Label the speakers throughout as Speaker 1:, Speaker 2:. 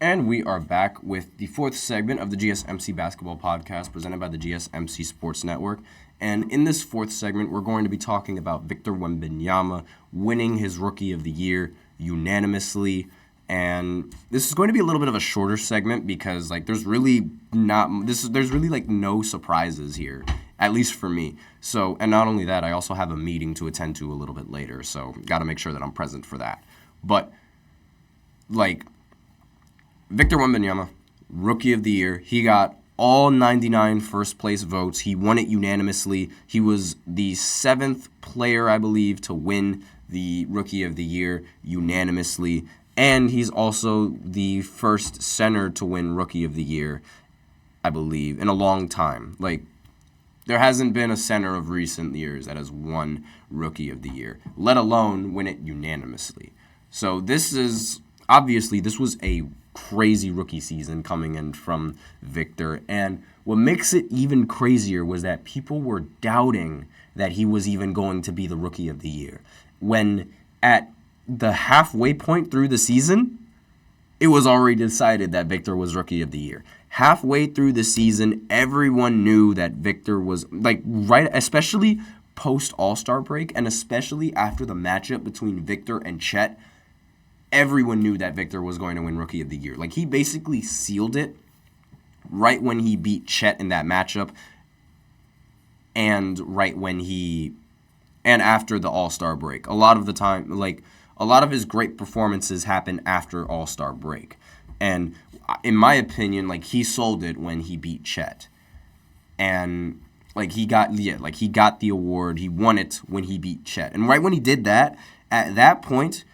Speaker 1: And we are back with the fourth segment of the GSMC basketball podcast presented by the GSMC Sports Network. And in this fourth segment, we're going to be talking about Victor Wembanyama winning his Rookie of the Year unanimously. And this is going to be a little bit of a shorter segment because there's really no surprises here, at least for me. So, and not only that, I also have a meeting to attend to a little bit later, so got to make sure that I'm present for that. But Victor Wembanyama, Rookie of the Year. He got all 99 first-place votes. He won it unanimously. He was the seventh player, I believe, to win the Rookie of the Year unanimously. And he's also the first center to win Rookie of the Year, I believe, in a long time. There hasn't been a center of recent years that has won Rookie of the Year, let alone win it unanimously. So this was a crazy rookie season coming in from Victor. And what makes it even crazier was that people were doubting that he was even going to be the Rookie of the Year. When at the halfway point through the season, it was already decided that Victor was Rookie of the Year. Halfway through the season, everyone knew that Victor was, especially post All-Star break, and especially after the matchup between Victor and Chet, everyone knew that Victor was going to win Rookie of the Year. He basically sealed it right when he beat Chet in that matchup and after the All-Star break. A lot of the time, a lot of his great performances happen after All-Star break. And in my opinion, he sold it when he beat Chet. And he got the award. He won it when he beat Chet. And right when he did that, at that point,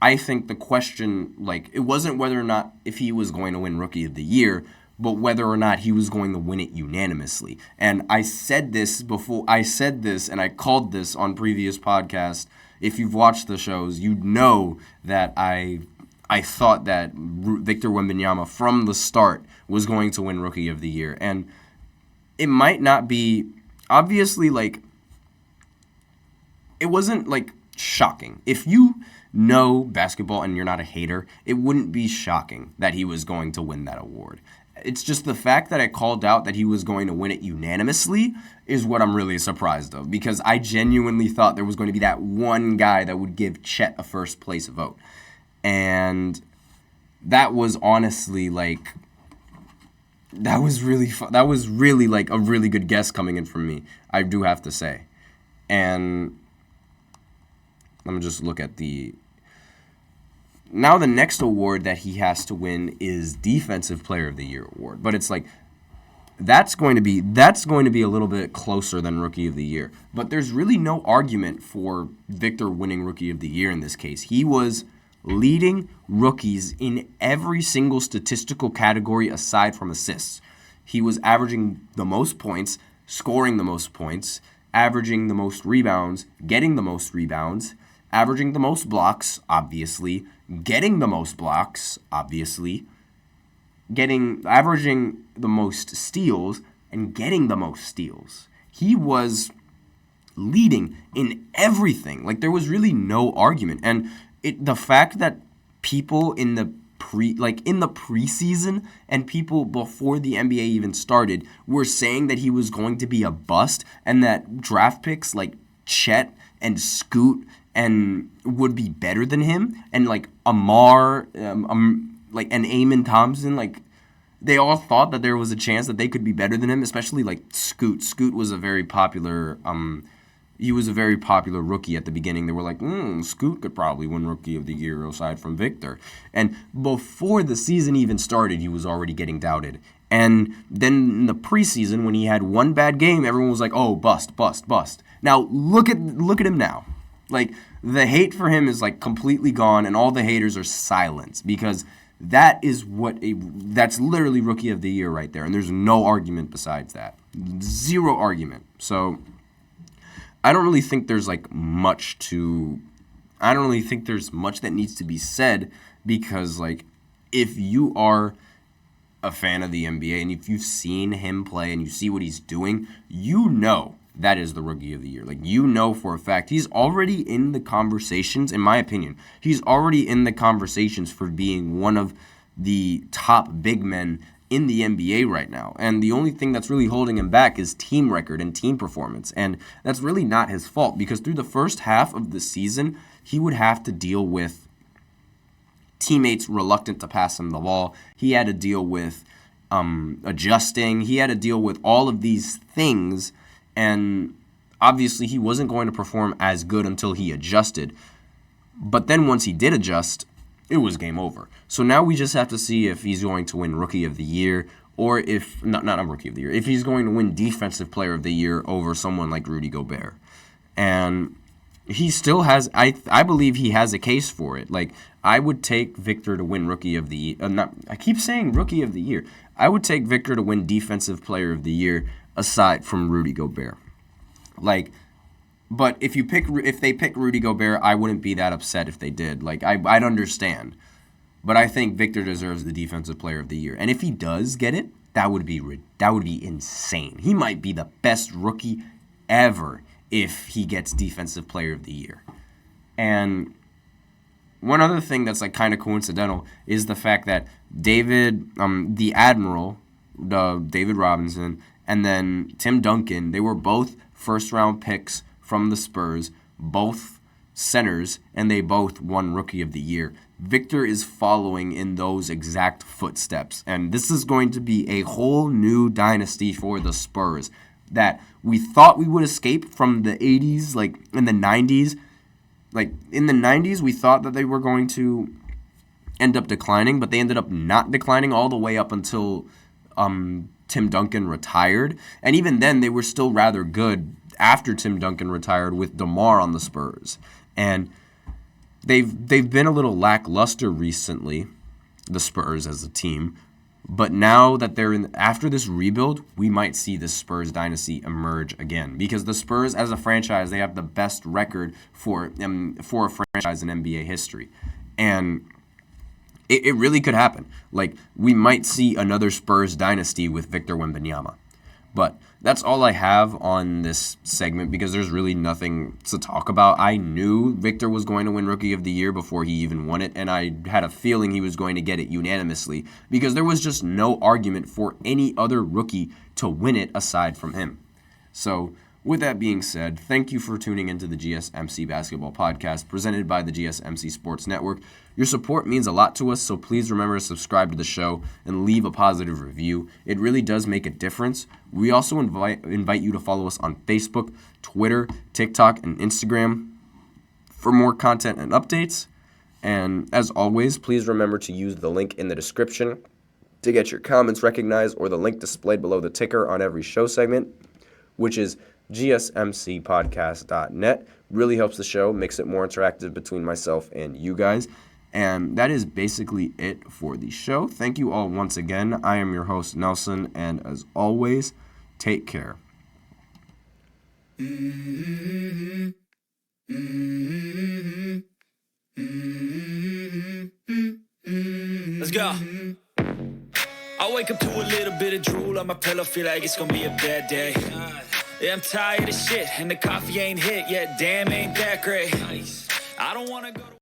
Speaker 1: I think the question, it wasn't whether or not if he was going to win Rookie of the Year, but whether or not he was going to win it unanimously. And I said this and I called this on previous podcasts. If you've watched the shows, you know that I thought that Victor Wembanyama from the start was going to win Rookie of the Year. And it might not be, obviously, it wasn't, shocking. If you know basketball and you're not a hater, it wouldn't be shocking that he was going to win that award. It's just the fact that I called out that he was going to win it unanimously is what I'm really surprised of, because I genuinely thought there was going to be that one guy that would give Chet a first place vote. And that was honestly that was really a really good guess coming in from me, I do have to say. And let me just look at now the next award that he has to win is Defensive Player of the Year award. But it's that's going to be a little bit closer than Rookie of the Year. But there's really no argument for Victor winning Rookie of the Year in this case. He was leading rookies in every single statistical category aside from assists. He was averaging the most points, scoring the most points, averaging the most rebounds, getting the most rebounds, averaging the most blocks, obviously, getting the most blocks, obviously, averaging the most steals, and getting the most steals. He was leading in everything. There was really no argument. And the fact that people in the preseason and people before the NBA even started were saying that he was going to be a bust and that draft picks like Chet and Scoot and would be better than him, and Amar, and Amon Thompson, they all thought that there was a chance that they could be better than him, especially Scoot. Scoot was a very popular rookie at the beginning. They were Scoot could probably win Rookie of the Year aside from Victor. And before the season even started, he was already getting doubted. And then in the preseason, when he had one bad game, everyone was like, "Oh, bust, bust, bust." Now look at him now. The hate for him is completely gone, and all the haters are silenced, because that's literally Rookie of the Year right there, and there's no argument besides that. Zero argument. So I don't really think there's much that needs to be said, because if you are a fan of the NBA and if you've seen him play and you see what he's doing, you know that is the Rookie of the Year. For a fact, he's already in the conversations, in my opinion. He's already in the conversations for being one of the top big men in the NBA right now. And the only thing that's really holding him back is team record and team performance. And that's really not his fault, because through the first half of the season, he would have to deal with teammates reluctant to pass him the ball. He had to deal with adjusting. He had to deal with all of these things. And obviously, he wasn't going to perform as good until he adjusted. But then once he did adjust, it was game over. So now we just have to see if he's going to win Rookie of the Year, or if, not Rookie of the Year, if he's going to win Defensive Player of the Year over someone like Rudy Gobert. And he still has, I believe he has a case for it. Like, I would take Victor to win Rookie of the Year. I keep saying Rookie of the Year. I would take Victor to win Defensive Player of the Year aside from Rudy Gobert. Like, but if they pick Rudy Gobert, I wouldn't be that upset if they did. Like, I'd understand. But I think Victor deserves the Defensive Player of the Year. And if he does get it, that would be insane. He might be the best rookie ever if he gets Defensive Player of the Year. And one other thing that's like kind of coincidental is the fact that David, the Admiral, David Robinson, and then Tim Duncan, they were both first-round picks from the Spurs, both centers, and they both won Rookie of the Year. Victor is following in those exact footsteps, and this is going to be a whole new dynasty for the Spurs that we thought we would escape from the 80s, like in the 90s. Like in the 90s, we thought that they were going to end up declining, but they ended up not declining all the way up until Tim Duncan retired. And even then, they were still rather good after Tim Duncan retired with DeMar on the Spurs. And they've been a little lackluster recently, the Spurs as a team. But now that after this rebuild, we might see the Spurs dynasty emerge again. Because the Spurs, as a franchise, they have the best record for a franchise in NBA history. And it really could happen. Like, we might see another Spurs dynasty with Victor Wembanyama. But that's all I have on this segment because there's really nothing to talk about. I knew Victor was going to win Rookie of the Year before he even won it, and I had a feeling he was going to get it unanimously because there was just no argument for any other rookie to win it aside from him. So, with that being said, thank you for tuning into the GSMC Basketball Podcast presented by the GSMC Sports Network. Your support means a lot to us, so please remember to subscribe to the show and leave a positive review. It really does make a difference. We also invite you to follow us on Facebook, Twitter, TikTok, and Instagram for more content and updates. And as always, please remember to use the link in the description to get your comments recognized or the link displayed below the ticker on every show segment, which is gsmcpodcast.net. Really helps the show, makes it more interactive between myself and you guys. And that is basically it for the show. Thank you all once again. I am your host, Nelson, and as always, take care.
Speaker 2: Let's go. I wake up to a little bit of drool on my pillow, feel like it's gonna be a bad day. Yeah, I'm tired of shit, and the coffee ain't hit yet. Damn, ain't that great. I don't wanna go to